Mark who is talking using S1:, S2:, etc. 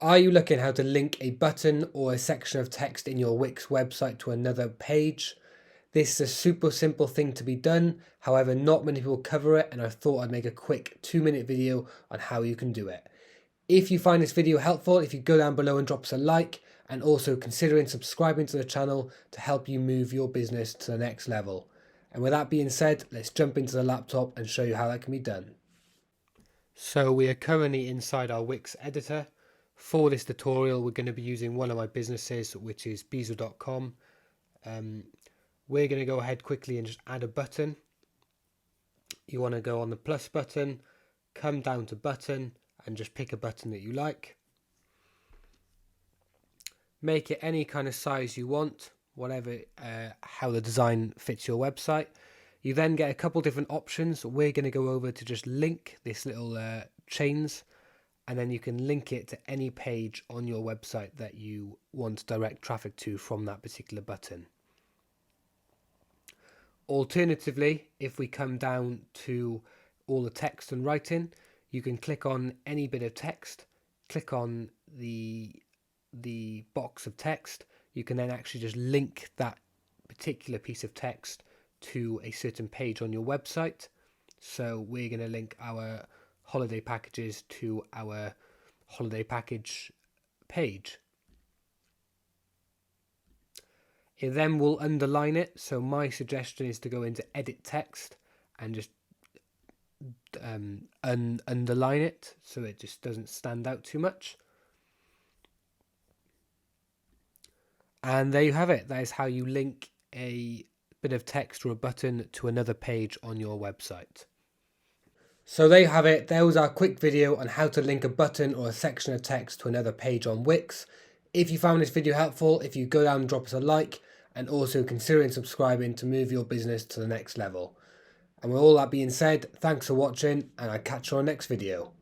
S1: Are you looking how to link a button or a section of text in your Wix website to another page? This is a super simple thing to be done, however not many people cover it, and I thought I'd make a quick 2-minute video on how you can do it. If you find this video helpful, if you go down below and drop us a like, and also considering subscribing to the channel to help you move your business to the next level. And with that being said, let's jump into the laptop and show you how that can be done. So we are currently inside our Wix editor. For this tutorial, we're going to be using one of my businesses, which is Beazle.com. We're going to go ahead quickly and just add a button. You want to go on the plus button, come down to button, and just pick a button that you like. Make it any kind of size you want, whatever, how the design fits your website. You then get a couple different options. We're going to go over to just link this little chains, and then you can link it to any page on your website that you want direct traffic to from that particular button. Alternatively, if we come down to all the text and writing, you can click on any bit of text, click on the box of text. You can then actually just link that particular piece of text to a certain page on your website. So we're going to link our holiday packages to our holiday package page. It then will underline it. So my suggestion is to go into edit text and just underline it so it just doesn't stand out too much. And there you have it. That is how you link a bit of text or a button to another page on your website. So there you have it. There was our quick video on how to link a button or a section of text to another page on Wix. If you found this video helpful, if you go down and drop us a like, and also considering subscribing to move your business to the next level. And with all that being said, thanks for watching, and I'll catch you on the next video.